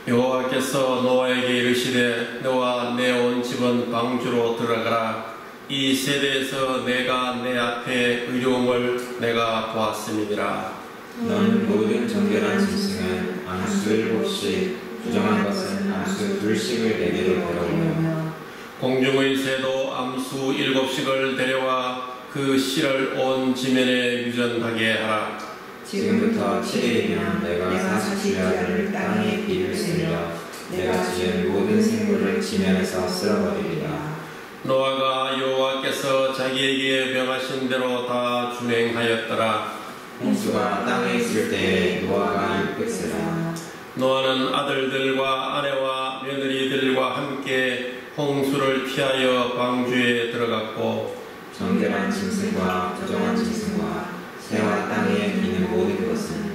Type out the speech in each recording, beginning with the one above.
여호와께서 노아에게 이르시되 너와 내 온 집은 방주로 들어가라. 이 세대에서 내가 내 앞에 의로움을 내가 보았음이니라. 너는 모든 정결한 짐승은 암수 7씩, 부정한 것은 암수 2씩을 내게로 데려오며 공중의 새도 암수 7씩을 데려와 그 씨를 온 지면에 유전하게 하라. 지금부터 7일이면 내가 40주야를 땅에 비를 쓰며 내가 지은 모든 생물을 지면에서 쓸어버리리라. 노아가 여호와께서 자기에게 명하신 대로 다 준행하였더라. 홍수가 땅에 있을 때에 노아가 600세라. 노아는 아들들과 아내와 며느리들과 함께 홍수를 피하여 방주에 들어갔고 정결한 짐승과 부정한 짐승과 새와 땅에 기는 모든 것은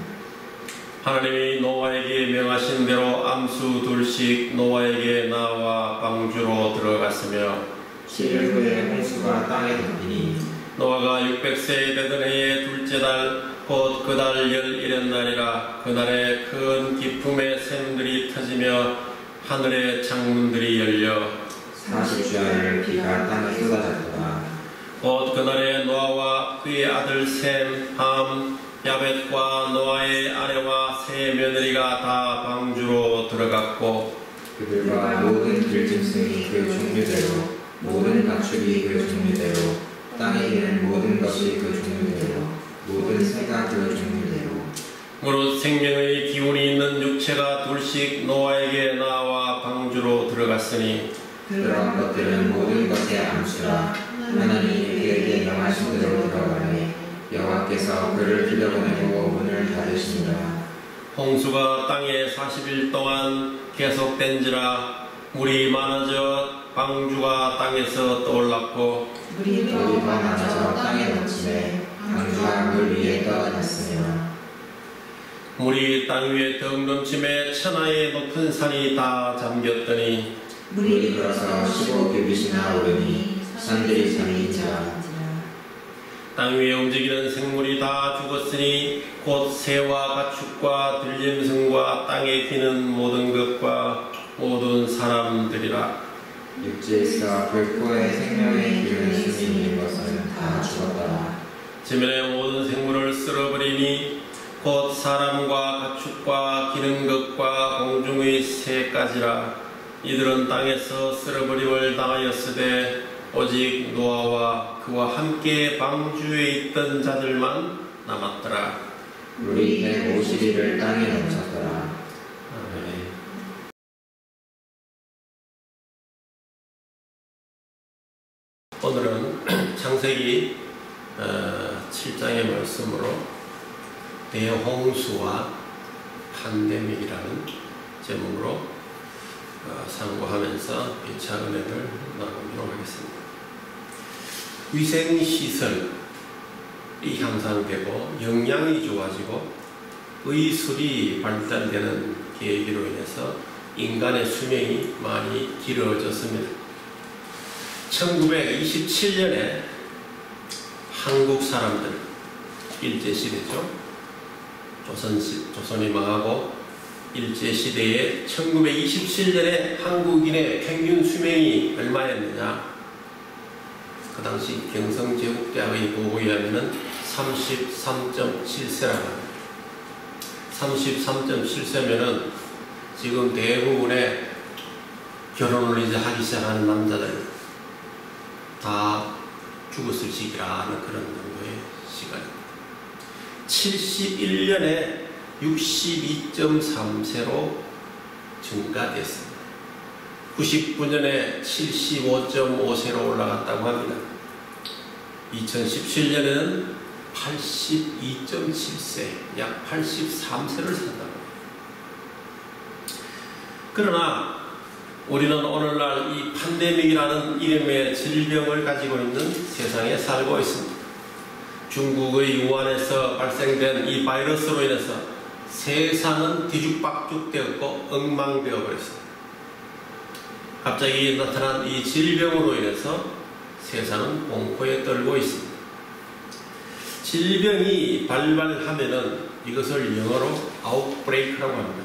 하나님이 노아에게 명하신 대로 암수 2씩 노아에게 나와 방주로 들어갔으며 7일 후에 홍수가 땅에 덮이니 노아가 600세 되던 해의 둘째 달 곧 그 달 11일 날이라. 그날에 큰 기품의 샘들이 터지며 하늘의 창문들이 열려 40주야를 비가 땅에 쏟아졌더라. 곧 그날에 노아와 그의 아들 셈, 함, 야벳과 노아의 아내와 세 며느리가 다 방주로 들어갔고 그들과 모든 들짐승이 그 종류대로 모든 가축이 그 종류대로 땅에 기는 모든 것이 그 종류대로 모든 새가 그 종류대로 무릇 생명의 기운이 있는 육체가 2씩 노아에게 나와 방주로 들어갔으니 그러한 것들은 모든 것의 암수라. 하나님이 그에게 명하신 대로 들어가매 여호와께서 그를 들여보내고 문을 닫으시니라. 홍수가 땅에 40일 동안 계속된지라. 물이 많아져 방주가 땅에서 떠올랐고 물이 더 많아져 땅에 넘치매 방주가 물 위에 떠다녔으며 물이 땅 위에 덩 넘침에 천하의 높은 산이 다 잠겼더니 물이 불어서 15규빗이나 오르니 산들이 잠긴지라. 땅 위에 움직이는 생물이 다 죽었으니 곧 새와 가축과 들짐승과 땅에 기는 모든 것과 모든 사람들이라. 육지에서 불꽃의 생명의 기운을 숨이 있는 것은 다 죽었더라. 지면의 모든 생물을 쓸어버리니 곧 사람과 가축과 기는 것과 공중의 새까지라. 이들은 땅에서 쓸어버림을 당하였으되 오직 노아와 그와 함께 방주에 있던 자들만 남았더라. 물이 150일을 땅에 넘쳤더라. 아멘. 오늘은 창세기 7장의 말씀으로 대홍수와 팬데믹이라는 제목으로 상고하면서 1차 은혜를 나누도록 하겠습니다. 위생시설이 향상되고 영양이 좋아지고 의술이 발달되는 계기로 인해서 인간의 수명이 많이 길어졌습니다. 1927년에 한국 사람들, 일제시대죠. 조선이 망하고 일제시대에 1927년에 한국인의 평균 수명이 얼마였느냐? 그 당시 경성제국대학의 보고에 의하면 33.7세라고 합니다. 33.7세면은 지금 대부분의 결혼을 이제 하기 시작하는 남자들 다 죽었을 시기라는 그런 정도의 시간입니다. 71년에 62.3세로 증가됐습니다. 99년에 75.5세로 올라갔다고 합니다. 2017년에는 82.7세, 약 83세를 산다고 합니다. 그러나 우리는 오늘날 이 팬데믹이라는 이름의 질병을 가지고 있는 세상에 살고 있습니다. 중국의 우한에서 발생된 이 바이러스로 인해서 세상은 뒤죽박죽되었고 엉망되어 버렸습니다. 갑자기 나타난 이 질병으로 인해서 세상은 공포에 떨고 있습니다. 질병이 발발하면은 이것을 영어로 아웃브레이크라고 합니다.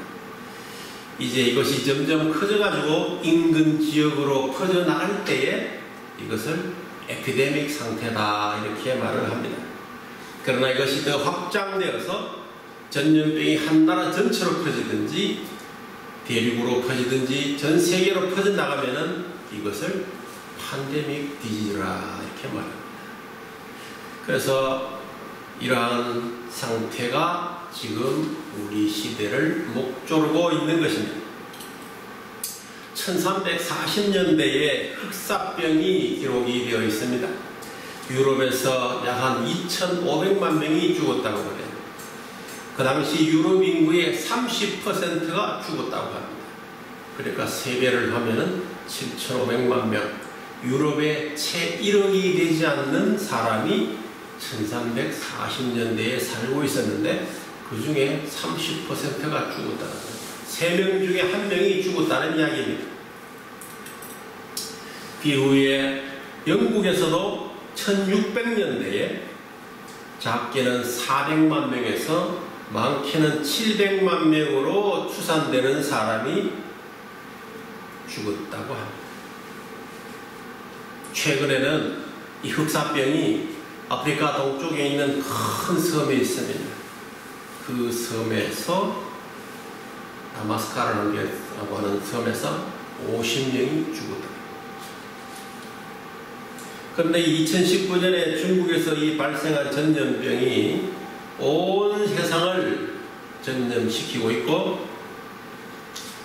이제 이것이 점점 커져가지고 인근 지역으로 퍼져나갈 때에 이것을 에피데믹 상태다 이렇게 말을 합니다. 그러나 이것이 더 확장되어서 전염병이 한 나라 전체로 퍼지든지 대륙으로 퍼지든지 전 세계로 퍼져나가면은 이것을 팬데믹 디지즈라 이렇게 말합니다. 그래서 이러한 상태가 지금 우리 시대를 목조르고 있는 것입니다. 1340년대에 흑사병이 기록이 되어 있습니다. 유럽에서 약 한 2,500만 명이 죽었다고 그래요. 그 당시 유럽 인구의 30%가 죽었다고 합니다. 그러니까 3배를 하면은 7,500만 명. 유럽에 채 1억이 되지 않는 사람이 1340년대에 살고 있었는데 그 중에 30%가 죽었다는 거예요. 3명 중에 1명이 죽었다는 이야기입니다. 그 이후에 영국에서도 1600년대에 작게는 400만 명에서 많게는 700만 명으로 추산되는 사람이 죽었다고 합니다. 최근에는 이 흑사병이 아프리카 동쪽에 있는 큰 섬에 있습니다. 그 섬에서 다마스카라고 하는 섬에서 50명이 죽었다. 그런데 2019년에 중국에서 이 발생한 전염병이 온 세상을 전염시키고 있고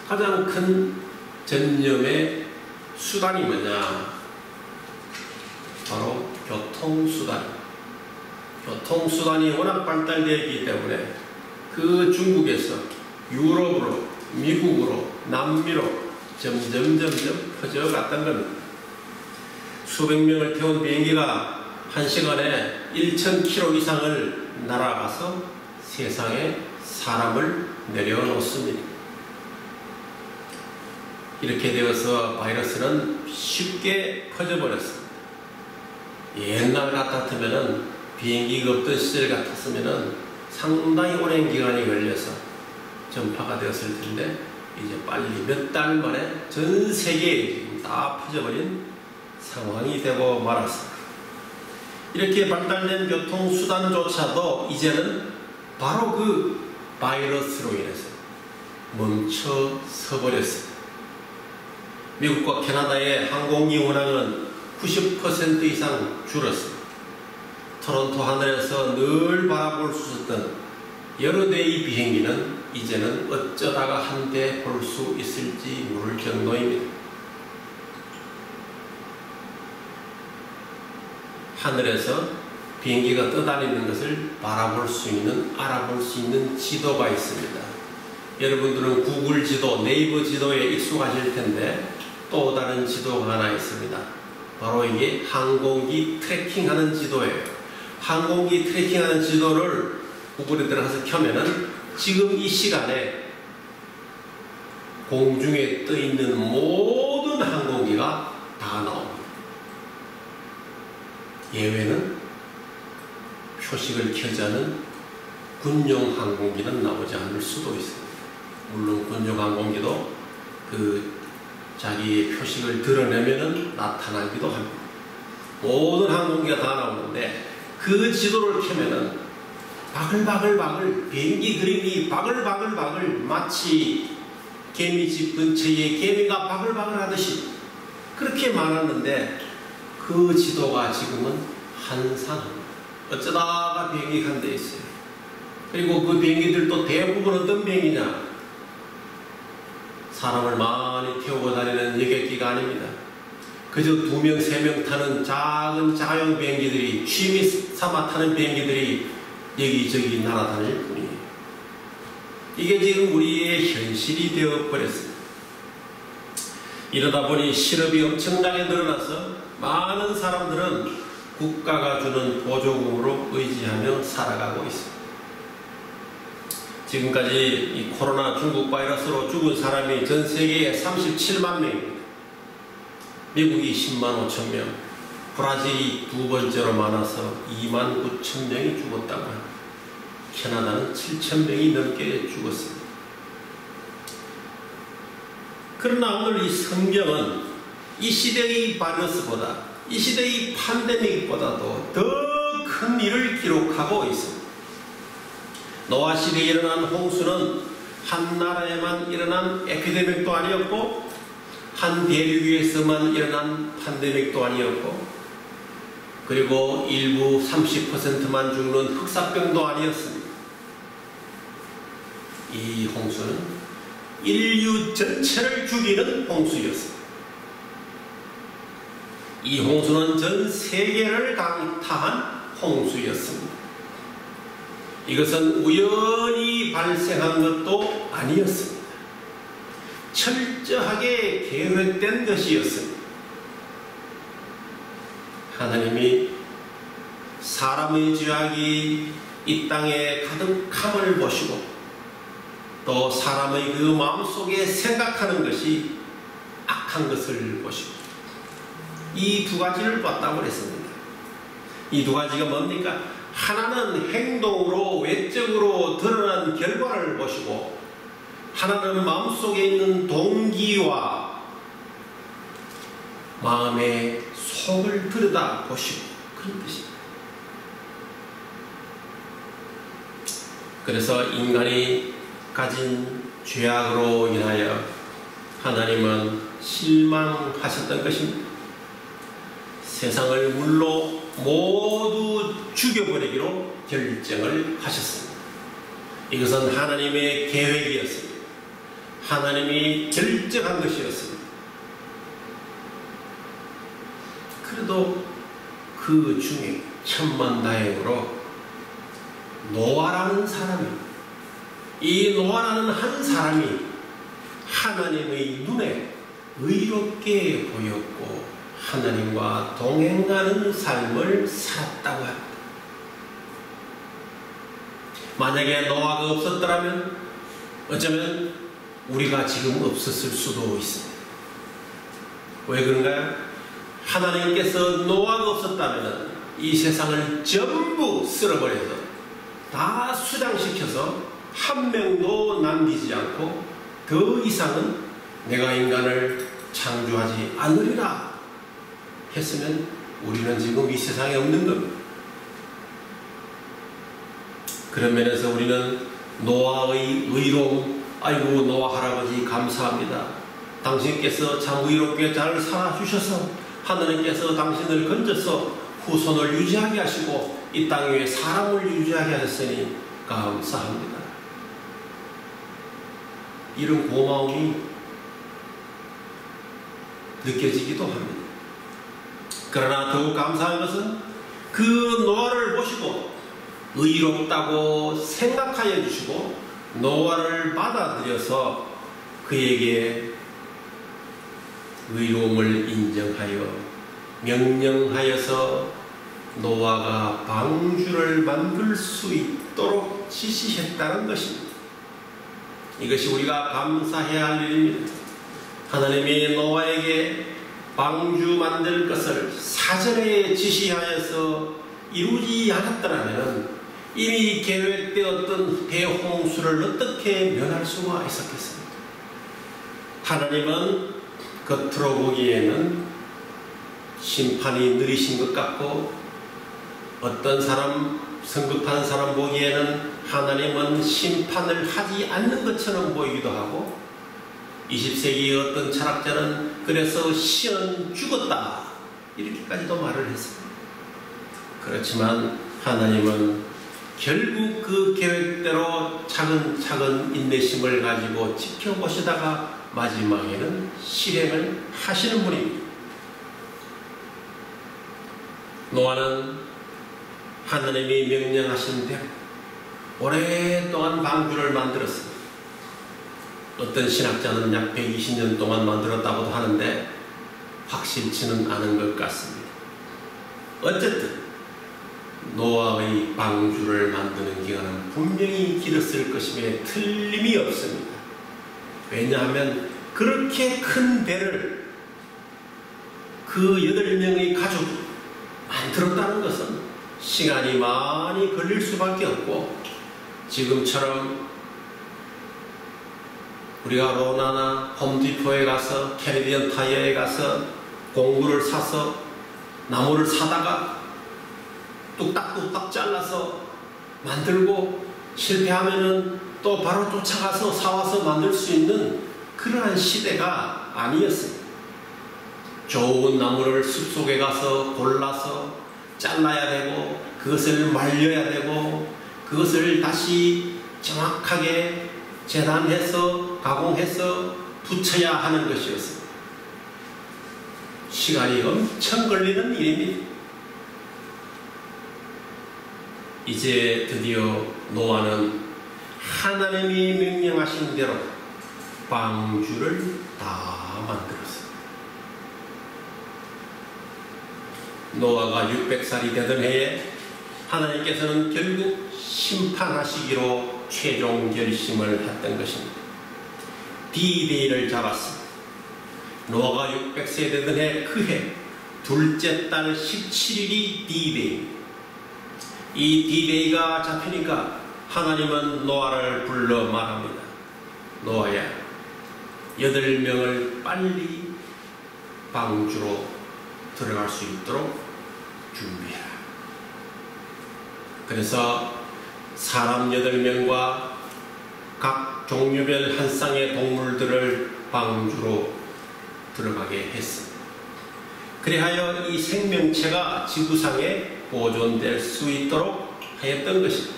가장 큰 전염의 수단이 뭐냐? 바로 교통수단. 교통수단이 워낙 발달되어 있기 때문에 그 중국에서 유럽으로, 미국으로, 남미로 점점 퍼져갔던 겁니다. 수백 명을 태운 비행기가 1시간에 1,000km 이상을 날아가서 세상에 사람을 내려놓습니다. 이렇게 되어서 바이러스는 쉽게 퍼져버렸습니다. 옛날 같았으면은 비행기가 없던 시절 같았으면은 상당히 오랜 기간이 걸려서 전파가 되었을 텐데 이제 빨리 몇 달 만에 전 세계에 다 퍼져버린 상황이 되고 말았습니다. 이렇게 발달된 교통수단조차도 이제는 바로 그 바이러스로 인해서 멈춰 서버렸습니다. 미국과 캐나다의 항공기 운항은 90% 이상 줄었습니다. 토론토 하늘에서 늘 바라볼 수 있었던 여러 대의 비행기는 이제는 어쩌다가 한 대 볼 수 있을지 모를 정도입니다. 하늘에서 비행기가 떠다니는 것을 바라볼 수 있는, 알아볼 수 있는 지도가 있습니다. 여러분들은 구글 지도, 네이버 지도에 익숙하실 텐데 또 다른 지도가 하나 있습니다. 바로 이게 항공기 트래킹하는 지도예요. 항공기 트래킹하는 지도를 구글에 들어가서 켜면은 지금 이 시간에 공중에 떠 있는 모든 항공기가 다 나옵니다. 예외는 표식을 켜지 않은 군용 항공기는 나오지 않을 수도 있습니다. 물론 군용 항공기도 그 자기의 표식을 드러내면은 나타나기도 합니다. 모든 항공기가 다 나오는데 그 지도를 켜면은 바글바글 비행기 그림이 바글바글 마치 개미집 근처에 개미가 바글바글 하듯이 그렇게 많았는데 그 지도가 지금은 한산합니다. 어쩌다가 비행기가 한 대 있어요. 그리고 그 비행기들도 대부분 어떤 비행기냐? 사람을 많이 태우고 다니는 여객기가 아닙니다. 그저 2명, 3명 타는 작은 자가용 비행기들이, 취미 삼아 타는 비행기들이 여기저기 날아다닐 뿐이에요. 이게 지금 우리의 현실이 되어버렸습니다. 이러다 보니 실업이 엄청나게 늘어나서 많은 사람들은 국가가 주는 보조금으로 의지하며 살아가고 있습니다. 지금까지 이 코로나 중국 바이러스로 죽은 사람이 전 세계에 37만 명입니다. 미국이 10만 5천 명, 브라질이 두 번째로 많아서 2만 9천 명이 죽었다고 합니다. 캐나다는 7천 명이 넘게 죽었습니다. 그러나 오늘 이 성경은 이 시대의 바이러스보다, 이 시대의 팬데믹보다도 더 큰 일을 기록하고 있습니다. 노아 시대에 일어난 홍수는 한 나라에만 일어난 에피데믹도 아니었고, 한 대륙에서만 일어난 팬데믹도 아니었고, 그리고 일부 30%만 죽는 흑사병도 아니었습니다. 이 홍수는 인류 전체를 죽이는 홍수였습니다. 이 홍수는 전 세계를 강타한 홍수였습니다. 이것은 우연히 발생한 것도 아니었습니다. 철저하게 계획된 것이었습니다. 하나님이 사람의 죄악이 이 땅에 가득함을 보시고 또 사람의 그 마음속에 생각하는 것이 악한 것을 보시고 이 두 가지를 봤다고 했습니다. 이 두 가지가 뭡니까? 하나는 행동으로 외적으로 드러난 결과를 보시고 하나는 마음속에 있는 동기와 마음의 속을 들여다보시고 그런 뜻입니다. 그래서 인간이 가진 죄악으로 인하여 하나님은 실망하셨던 것입니다. 세상을 물로 모두 죽여버리기로 결정을 하셨습니다. 이것은 하나님의 계획이었습니다. 하나님이 결정한 것이었습니다. 그래도 그 중에 천만다행으로 노아라는 사람이, 이 노아라는 한 사람이 하나님의 눈에 의롭게 보였고 하나님과 동행하는 삶을 살았다고 합니다. 만약에 노아가 없었더라면 어쩌면 우리가 지금 없었을 수도 있습니다. 왜 그런가요? 하나님께서 노아가 없었다면 이 세상을 전부 쓸어버려서 다 수장시켜서 한 명도 남기지 않고 더 이상은 내가 인간을 창조하지 않으리라 했으면 우리는 지금 이 세상에 없는 겁니다. 그런 면에서 우리는 노아의 의로움, 아이고 노아 할아버지 감사합니다. 당신께서 참 의롭게 잘 살아주셔서 하나님께서 당신을 건져서 후손을 유지하게 하시고 이 땅 위에 사람을 유지하게 하셨으니 감사합니다. 이런 고마움이 느껴지기도 합니다. 그러나 더욱 감사한 것은 그 노아를 보시고 의롭다고 생각하여 주시고 노아를 받아들여서 그에게 의로움을 인정하여 명령하여서 노아가 방주를 만들 수 있도록 지시했다는 것입니다. 이것이 우리가 감사해야 할 일입니다. 하나님이 노아에게 방주 만들 것을 사전에 지시하여서 이루지 않았더라면 이미 계획되었던 대홍수를 어떻게 면할 수가 있었겠습니까? 하나님은 겉으로 보기에는 심판이 느리신 것 같고 어떤 사람, 성급한 사람 보기에는 하나님은 심판을 하지 않는 것처럼 보이기도 하고 20세기의 어떤 철학자는 그래서 시은 죽었다 이렇게까지도 말을 했습니다. 그렇지만 하나님은 결국 그 계획대로 차근차근 인내심을 가지고 지켜보시다가 마지막에는 실행을 하시는 분입니다. 노아는 하나님이 명령하신 대로 오랫동안 방주를 만들었습니다. 어떤 신학자는 약 120년 동안 만들었다고도 하는데 확실치는 않은 것 같습니다. 어쨌든 노아의 방주를 만드는 기간은 분명히 길었을 것임에 틀림이 없습니다. 왜냐하면 그렇게 큰 배를 그 8명의 가족이 만들었다는 것은 시간이 많이 걸릴 수밖에 없고 지금처럼 우리가 로나나 홈디포에 가서 캐리비안 타이어에 가서 공구를 사서 나무를 사다가 뚝딱뚝딱 잘라서 만들고 실패하면은 또 바로 쫓아가서 사와서 만들 수 있는 그러한 시대가 아니었습니다. 좋은 나무를 숲속에 가서 골라서 잘라야 되고 그것을 말려야 되고 그것을 다시 정확하게 재단해서 가공해서 붙여야 하는 것이었습니다. 시간이 엄청 걸리는 일입니다. 이제 드디어 노아는 하나님이 명령하신 대로 방주를 다 만들었습니다. 노아가 600살이 되던 해에 하나님께서는 결국 심판하시기로 최종 결심을 했던 것입니다. D-Day를 잡았습니다. 노아가 600세 되던 해 그 해 둘째 달 17일이 D-Day. 이 D-Day가 잡히니까 하나님은 노아를 불러 말합니다. 노아야, 8명을 빨리 방주로 들어갈 수 있도록 준비해라. 그래서 사람 8명과 각 종류별 한 쌍의 동물들을 방주로 들어가게 했습니다. 그리하여 이 생명체가 지구상에 보존될 수 있도록 하였던 것입니다.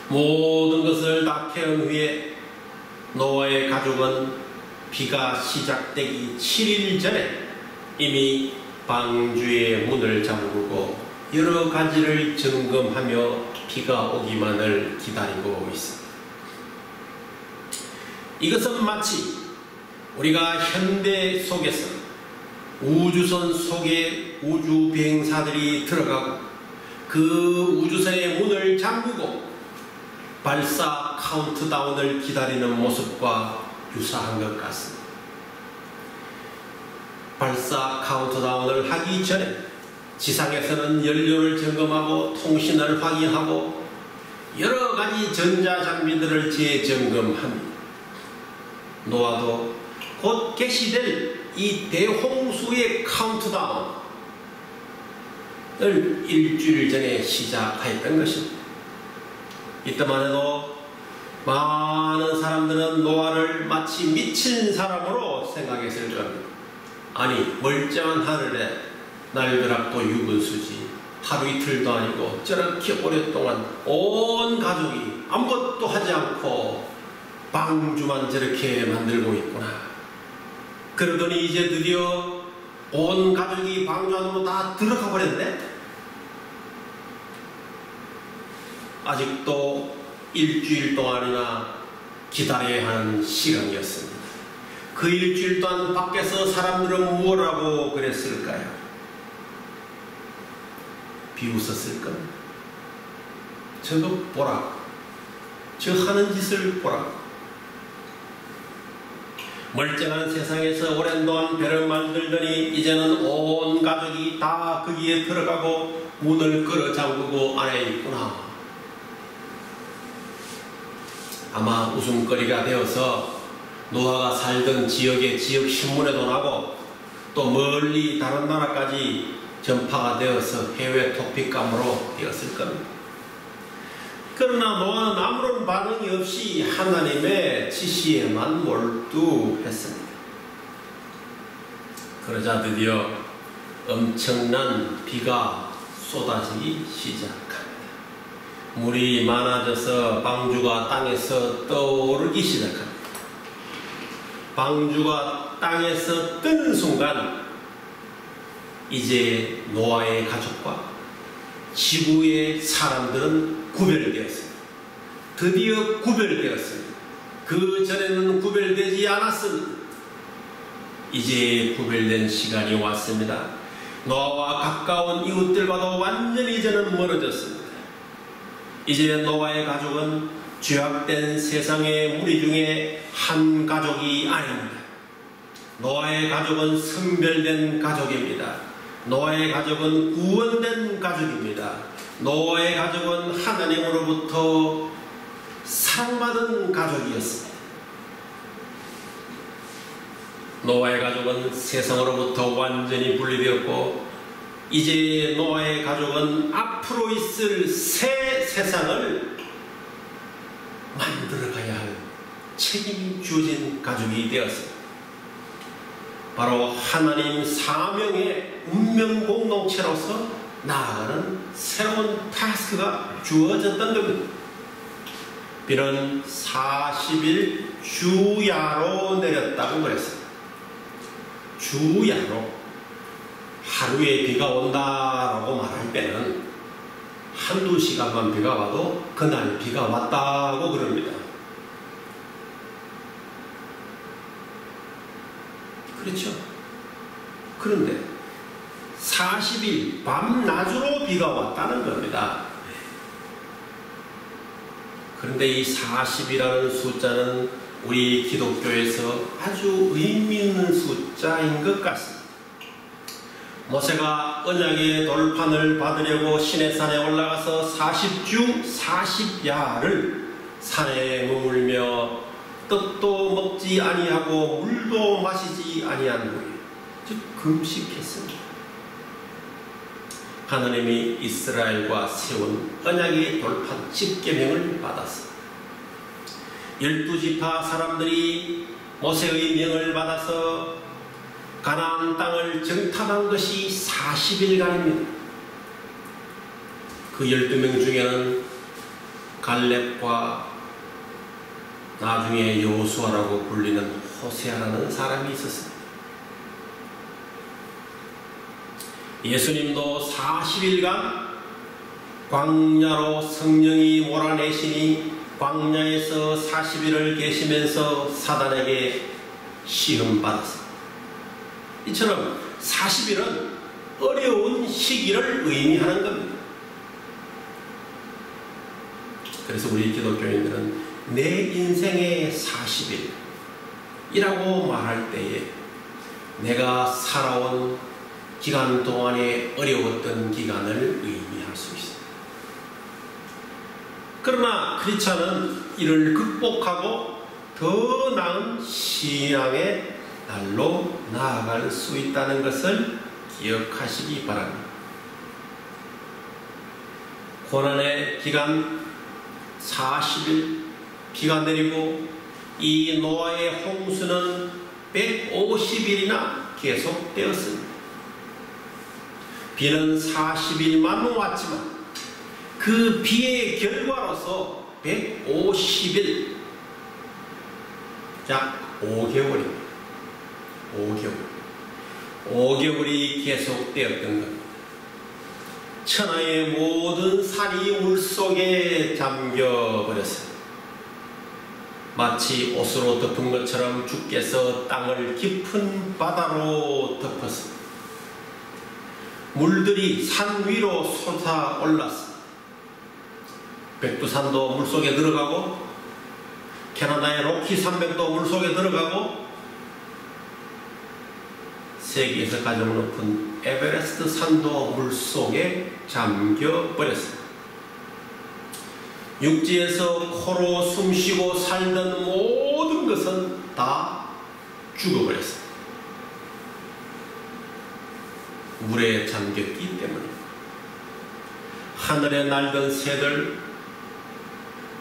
모든 것을 다 태운 후에 노아의 가족은 비가 시작되기 7일 전에 이미 방주의 문을 잠그고 여러 가지를 점검하며 비가 오기만을 기다리고 있습니다. 이것은 마치 우리가 현대 속에서 우주선 속에 우주 비행사들이 들어가고 그 우주선의 문을 잠그고 발사 카운트다운을 기다리는 모습과 유사한 것 같습니다. 발사 카운트다운을 하기 전에 지상에서는 연료를 점검하고 통신을 확인하고 여러 가지 전자장비들을 재점검합니다. 노아도 곧 개시될 이 대홍수의 카운트다운을 일주일 전에 시작하였던 것입니다. 이때만 해도 많은 사람들은 노아를 마치 미친 사람으로 생각했을 겁니다. 아니, 멀쩡한 하늘에 날벼락도 유분수지 하루 이틀도 아니고 저렇게 오랫동안 온 가족이 아무것도 하지 않고 방주만 저렇게 만들고 있구나. 그러더니 이제 드디어 온 가족이 방주 안으로 다 들어가 버렸네. 아직도 일주일 동안이나 기다려야 하는 시간이었습니다. 그 일주일 동안 밖에서 사람들은 뭐라고 그랬을까요? 비웃었을 겁니다. 저거 보라. 저 하는 짓을 보라. 멀쩡한 세상에서 오랜 동안 배를 만들더니 이제는 온 가족이 다 거기에 들어가고 문을 끌어 잠그고 안에 있구나. 아마 웃음거리가 되어서 노아가 살던 지역의 지역 신문에도 나고 또 멀리 다른 나라까지 전파가 되어서 해외 토픽감으로 되었을 겁니다. 그러나 노아는 아무런 반응이 없이 하나님의 지시에만 몰두했습니다. 그러자 드디어 엄청난 비가 쏟아지기 시작합니다. 물이 많아져서 방주가 땅에서 떠오르기 시작합니다. 방주가 땅에서 뜨는 순간 이제 노아의 가족과 지구의 사람들은 구별되었습니다. 드디어 구별되었습니다. 그 전에는 구별되지 않았습니다. 이제 구별된 시간이 왔습니다. 노아와 가까운 이웃들과도 완전히 이제는 멀어졌습니다. 이제 노아의 가족은 죄악된 세상의 무리 중에 한 가족이 아닙니다. 노아의 가족은 선별된 가족입니다. 노아의 가족은 구원된 가족입니다. 노아의 가족은 하나님으로부터 사랑받은 가족이었습니다. 노아의 가족은 세상으로부터 완전히 분리되었고 이제 노아의 가족은 앞으로 있을 새 세상을 만들어가야 할 책임이 주어진 가족이 되었습니다. 바로 하나님 사명의 운명 공동체로서 나아가는 새로운 타스크가 주어졌던 겁니다. 비는 40일 주야로 내렸다고 그랬어요. 주야로. 하루에 비가 온다라고 말할 때는 한두 시간만 비가 와도 그날 비가 왔다고 그럽니다. 그렇죠? 그런데 40일 밤낮으로 비가 왔다는 겁니다. 그런데 이 40이라는 숫자는 우리 기독교에서 아주 의미 있는 숫자인 것 같습니다. 모세가 언약의 돌판을 받으려고 시내산에 올라가서 40주 40야를 산에 머물며 떡도 먹지 아니하고 물도 마시지 아니한 후에 즉 금식했습니다. 하나님이 이스라엘과 세운 언약의 돌판 10계명을 받았습니다. 12지파 사람들이 모세의 명을 받아서 가나안 땅을 정탐한 것이 40일간입니다. 그 12명 중에는 갈렙과 나중에 여호수아라고 불리는 호세아라는 사람이 있었습니다. 예수님도 40일간 광야로 성령이 몰아내시니 광야에서 40일을 계시면서 사단에게 시험받았습니다. 이처럼 40일은 어려운 시기를 의미하는 겁니다. 그래서 우리 기독교인들은 내 인생의 40일이라고 말할 때에 내가 살아온 기간 동안에 어려웠던 기간을 의미할 수 있습니다. 그러나 크리스찬은 이를 극복하고 더 나은 신앙의 날로 나아갈 수 있다는 것을 기억하시기 바랍니다. 고난의 기간 40일 비가 내리고 이 노아의 홍수는 150일이나 계속되었습니다. 비는 40일만 왔지만 그 비의 결과로서 150일 약 5개월입니다. 5개월이 계속되었던 겁니다. 천하의 모든 산이 물속에 잠겨버렸습니다. 마치 옷으로 덮은 것처럼 주께서 땅을 깊은 바다로 덮었습니다. 물들이 산 위로 솟아올랐습니다. 백두산도 물속에 들어가고 캐나다의 로키 산맥도 물속에 들어가고 세계에서 가장 높은 에베레스트 산도 물속에 잠겨버렸습니다. 육지에서 코로 숨쉬고 살던 모든 것은 다 죽어버렸습니다. 물에 잠겼기 때문입니다. 하늘에 날던 새들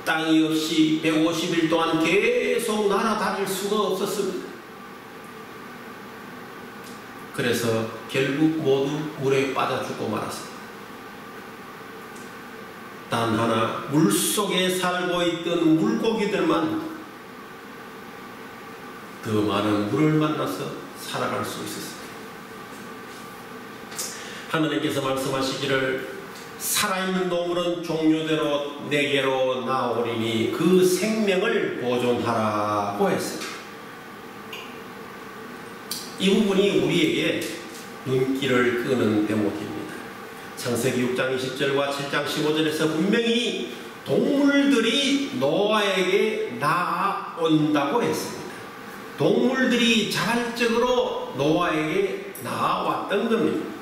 땅이 없이 150일 동안 계속 날아다닐 수가 없었습니다. 그래서 결국 모두 물에 빠져 죽고 말았습니다. 단 하나 물속에 살고 있던 물고기들만 더 많은 물을 만나서 살아갈 수 있었습니다. 하느님께서 말씀하시기를 살아있는 동물은 종류대로 내게로 나오리니 그 생명을 보존하라고 했습니다. 이 부분이 우리에게 눈길을 끄는 대목입니다. 창세기 6장 20절과 7장 15절에서 분명히 동물들이 노아에게 나아온다고 했습니다. 동물들이 자발적으로 노아에게 나아왔던 겁니다.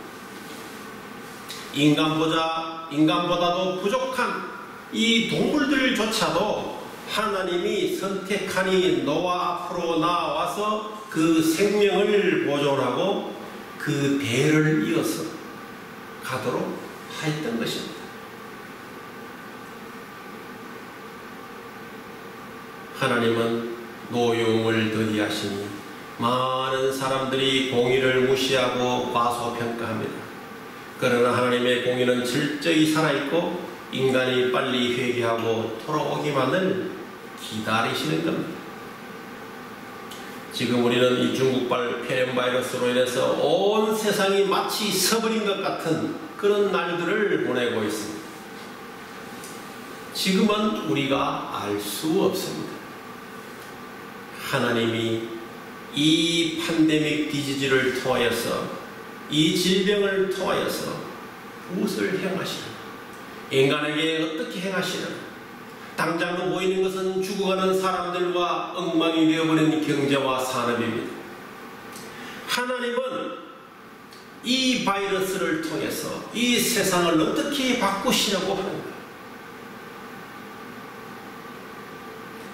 인간보다도 부족한 이 동물들조차도 하나님이 선택하니 노아 앞으로 나와서 그 생명을 보존하고 그 대를 이어서 가도록 하였던 것입니다. 하나님은 노용을 더디하시니 많은 사람들이 공의를 무시하고 과소평가합니다. 그러나 하나님의 공의는 철저히 살아있고 인간이 빨리 회개하고 돌아오기만을 기다리시는 겁니다. 지금 우리는 이 중국발 폐렴 바이러스로 인해서 온 세상이 마치 서버린 것 같은 그런 날들을 보내고 있습니다. 지금은 우리가 알 수 없습니다. 하나님이 이 팬데믹 디지즈를 통하여서 이 질병을 통하여서 무엇을 행하시나, 인간에게 어떻게 행하시나, 당장 보이는 것은 죽어가는 사람들과 엉망이 되어버린 경제와 산업입니다. 하나님은 이 바이러스를 통해서 이 세상을 어떻게 바꾸시려고 하는가?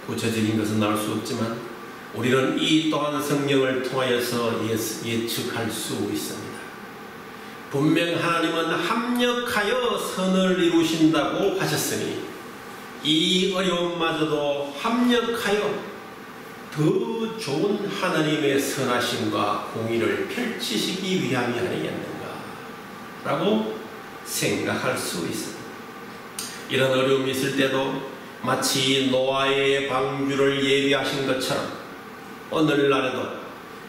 구체적인 것은 나올 수 없지만 우리는 이 또한 성경을 통하여서 예측할 수 있습니다. 분명 하나님은 합력하여 선을 이루신다고 하셨으니 이 어려움마저도 합력하여 더 좋은 하나님의 선하심과 공의를 펼치시기 위함이 아니겠는가 라고 생각할 수 있습니다. 이런 어려움이 있을 때도 마치 노아의 방주를 예비하신 것처럼 오늘날에도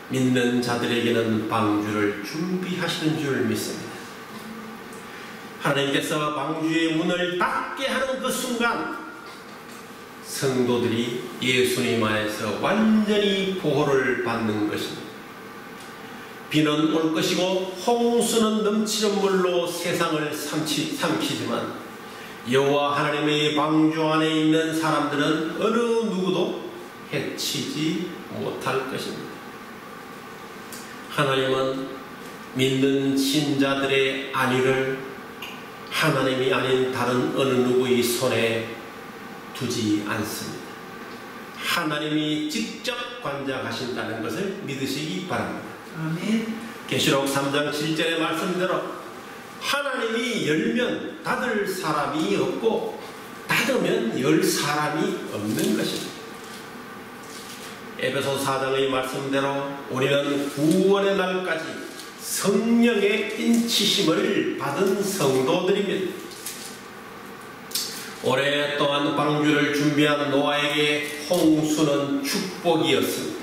믿는 자들에게는 방주를 준비하시는 줄 믿습니다. 하나님께서 방주의 문을 닫게 하는 그 순간 성도들이 예수님 안에서 완전히 보호를 받는 것입니다. 비는 올 것이고 홍수는 넘치는 물로 세상을 삼키지만 여호와 하나님의 방주 안에 있는 사람들은 어느 누구도 해치지 못할 것입니다. 하나님은 믿는 신자들의 안위를 하나님이 아닌 다른 어느 누구의 손에 두지 않습니다. 하나님이 직접 관장하신다는 것을 믿으시기 바랍니다. 아멘. 계시록 3장 7절의 말씀대로 하나님이 열면 닫을 사람이 없고 닫으면 열 사람이 없는 것입니다. 에베소 4장의 말씀대로 우리는 구원의 날까지 성령의 인치심을 받은 성도들입니다. 오랫동안 방주를 준비한 노아에게 홍수는 축복이었습니다.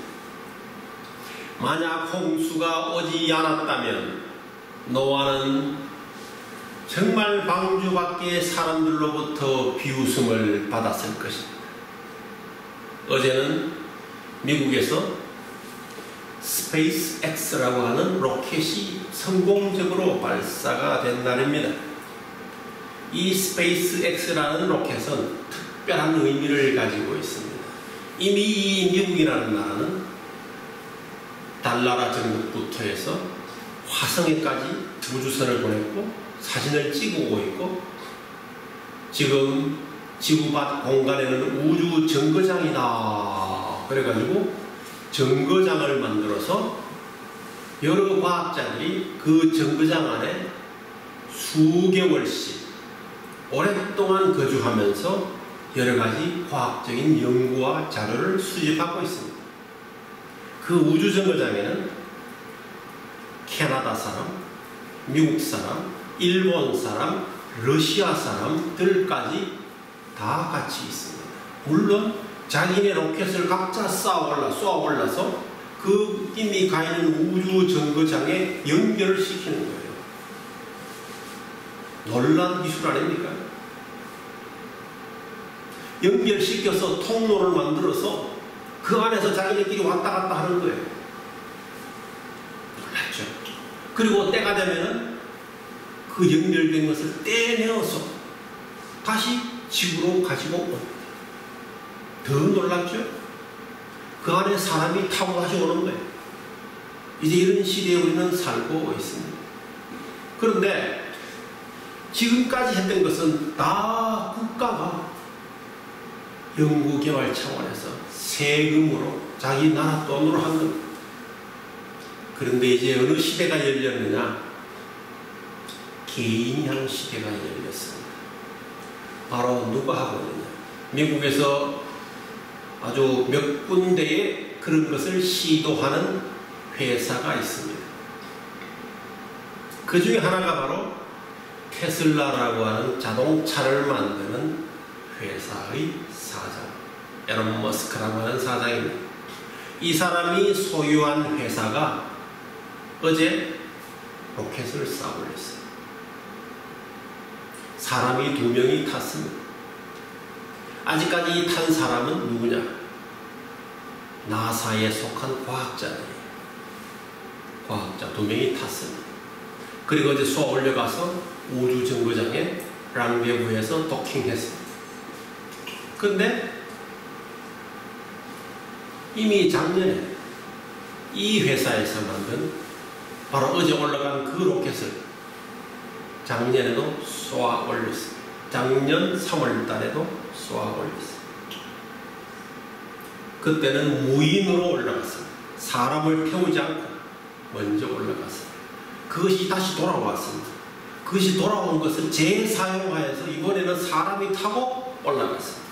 만약 홍수가 오지 않았다면 노아는 정말 방주 밖의 사람들로부터 비웃음을 받았을 것입니다. 어제는 미국에서 스페이스 X라고 하는 로켓이 성공적으로 발사가 된 날입니다. 이 스페이스 X라는 로켓은 특별한 의미를 가지고 있습니다. 이미 이 미국이라는 나라는 달나라 정부부터 해서 화성에까지 우주선을 보냈고 사진을 찍어오고 있고 지금 지구 밖 공간에는 우주 정거장이다 그래가지고 정거장을 만들어서 여러 과학자들이 그 정거장 안에 수개월씩 오랫동안 거주하면서 여러가지 과학적인 연구와 자료를 수집하고 있습니다. 그 우주 정거장에는 캐나다 사람, 미국 사람, 일본 사람, 러시아 사람들까지 다 같이 있습니다. 물론 자기네 로켓을 각자 쏘아올라서 그 이미 가 있는 우주 정거장에 연결을 시키는 거예요. 놀라운 기술 아닙니까? 연결시켜서 통로를 만들어서 그 안에서 자기네끼리 왔다 갔다 하는 거예요. 놀랐죠? 그리고 때가 되면은 그 연결된 것을 떼내어서 다시 지구로 가지고 옵니다. 더 놀랍죠? 그 안에 사람이 타고 다시 오는 거예요. 이제 이런 시대에 우리는 살고 있습니다. 그런데 지금까지 했던 것은 다 국가가 연구개발 차원에서 세금으로 자기 나라 돈으로 한 겁니다. 그런데 이제 어느 시대가 열렸느냐? 개인형 시대가 열렸습니다. 바로 누가 하고 있느냐? 미국에서 아주 몇 군데에 그런 것을 시도하는 회사가 있습니다. 그 중에 하나가 바로 테슬라라고 하는 자동차를 만드는 회사의 사장, 에론 머스크라고 하는 사장입니다. 이 사람이 소유한 회사가 어제 로켓을 쏴 올렸어요. 사람이 2명이 탔습니다. 아직까지 탄 사람은 누구냐? 나사에 속한 과학자들이에요. 과학자 2명이 탔습니다. 그리고 이제 쏘아 올려가서 우주정거장에 랑베부에서 도킹했습니다. 근데 이미 작년에 이 회사에서 만든 바로 어제 올라간 그 로켓을 작년에도 쏘아 올렸습니다. 작년 3월 달에도 쏘아 올렸습니다. 그때는 무인으로 올라갔습니다. 사람을 태우지 않고 먼저 올라갔습니다. 그것이 다시 돌아왔습니다. 그것이 돌아온 것을 재사용하여서 이번에는 사람이 타고 올라갔습니다.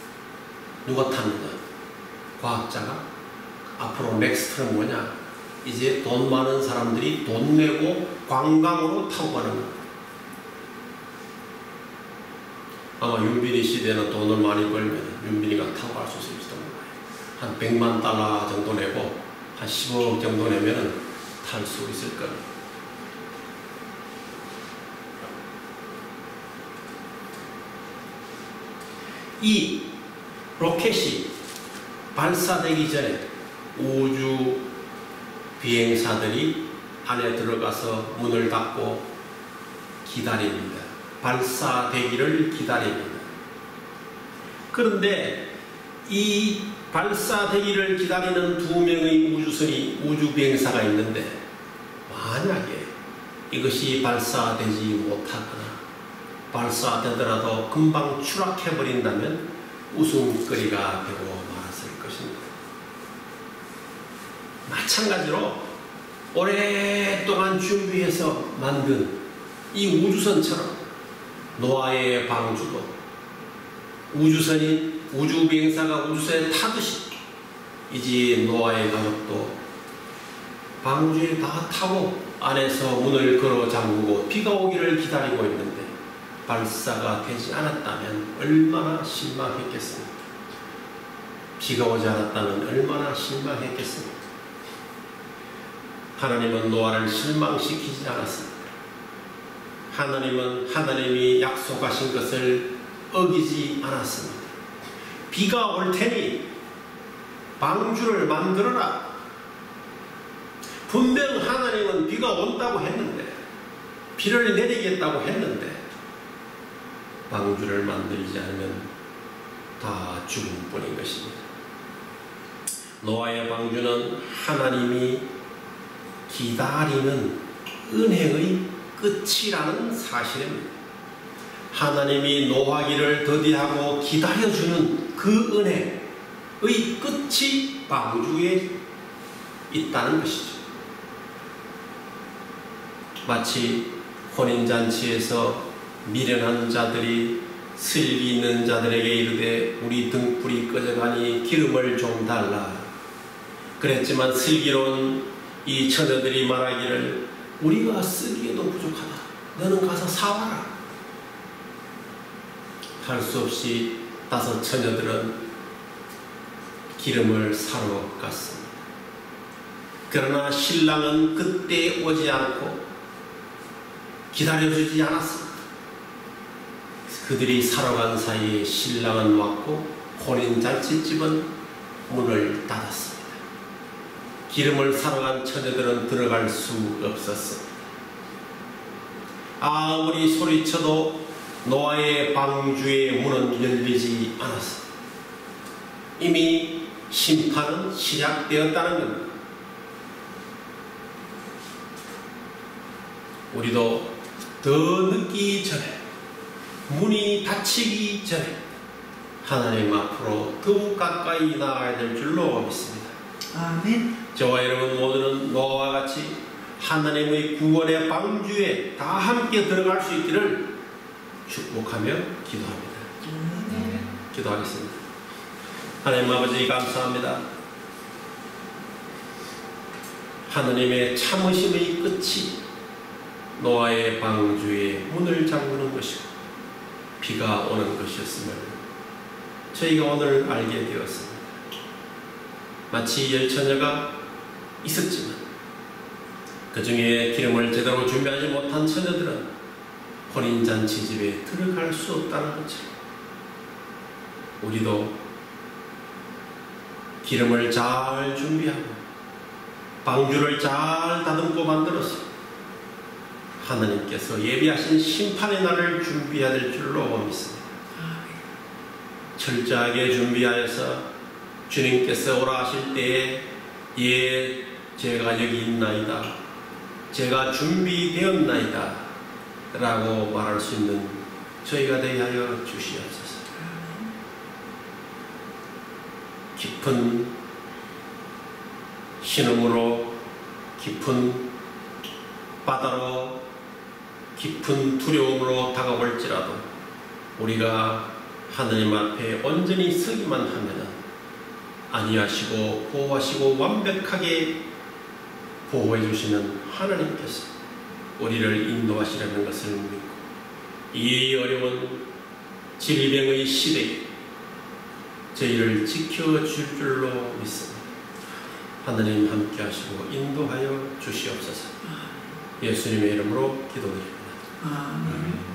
누가 탔느냐? 과학자가. 앞으로 넥스트는 뭐냐? 이제 돈 많은 사람들이 돈 내고 관광으로 타고 가는 겁니다. 아마 윤빈이 시대는 돈을 많이 벌면 윤빈이가 타고 갈 수 있을지도 몰라요. 한 100만 달러 정도 내고 한 15억 정도 내면 탈 수 있을 겁니다. 이 로켓이 발사되기 전에 우주 비행사들이 안에 들어가서 문을 닫고 기다립니다. 발사되기를 기다립니다. 그런데 이 발사되기를 기다리는 2명의 우주 비행사가 있는데 만약에 이것이 발사되지 못하거나 발사되더라도 금방 추락해버린다면 웃음거리가 되고 말았을 것입니다. 마찬가지로 오랫동안 준비해서 만든 이 우주선처럼 노아의 방주도 우주선이 우주비행사가 우주선에 타듯이 이제 노아의 가족도 방주에 다 타고 안에서 문을 걸어 잠그고 비가 오기를 기다리고 있는데 발사가 되지 않았다면 얼마나 실망했겠습니까? 비가 오지 않았다면 얼마나 실망했겠습니까? 하나님은 노아를 실망시키지 않았습니다. 하나님은 하나님이 약속하신 것을 어기지 않았습니다. 비가 올 테니 방주를 만들어라. 분명 하나님은 비가 온다고 했는데, 비를 내리겠다고 했는데 방주를 만들지 않으면 다 죽을 뿐인 것입니다. 노아의 방주는 하나님이 기다리는 은혜의 끝이라는 사실입니다. 하나님이 노하기를 더디하고 기다려주는 그 은혜의 끝이 방주에 있다는 것이죠. 마치 혼인잔치에서 미련한 자들이 슬기 있는 자들에게 이르되 우리 등불이 꺼져가니 기름을 좀 달라. 그랬지만 슬기로운 이 처녀들이 말하기를 우리가 쓰기에도 부족하다. 너는 가서 사와라. 할 수 없이 5 처녀들은 기름을 사러 갔습니다. 그러나 신랑은 그때 오지 않고 기다려주지 않았습니다. 그들이 사러 간 사이에 신랑은 왔고 혼인잔치집은 문을 닫았습니다. 기름을 사러 간 처녀들은 들어갈 수 없었습니다. 아무리 소리쳐도 노아의 방주의 문은 열리지 않았습니다. 이미 심판은 시작되었다는 겁니다. 우리도 더 늦기 전에, 문이 닫히기 전에 하나님 앞으로 더욱 가까이 나아가야 될 줄로 믿습니다. 아멘. 저와 여러분 모두는 노아와 같이 하나님의 구원의 방주에 다 함께 들어갈 수 있기를 축복하며 기도합니다. 기도하겠습니다. 하나님 아버지 감사합니다. 하나님의 참으심의 끝이 노아의 방주에 문을 잠그는 것이고 비가 오는 것이었음을 저희가 오늘 알게 되었습니다. 마치 열처녀가 있었지만 그 중에 기름을 제대로 준비하지 못한 처녀들은 혼인잔치 집에 들어갈 수 없다는 것처럼 우리도 기름을 잘 준비하고 방주를 잘 다듬고 만들어서 하나님께서 예비하신 심판의 날을 준비해야 될 줄로 믿습니다. 철저하게 준비하여서 주님께서 오라 하실 때에 예, 제가 여기 있나이다, 제가 준비되었나이다 라고 말할 수 있는 저희가 되게 하여 주시옵소서. 깊은 신음으로, 깊은 바다로, 깊은 두려움으로 다가올지라도 우리가 하나님 앞에 온전히 서기만 하면 안위하시고 보호하시고 완벽하게 보호해 주시는 하나님께서 우리를 인도하시려는 것을 믿고 이 어려운 질병의 시대에 저희를 지켜줄 줄로 믿습니다. 하나님 함께 하시고 인도하여 주시옵소서. 예수님의 이름으로 기도드립니다. 아멘.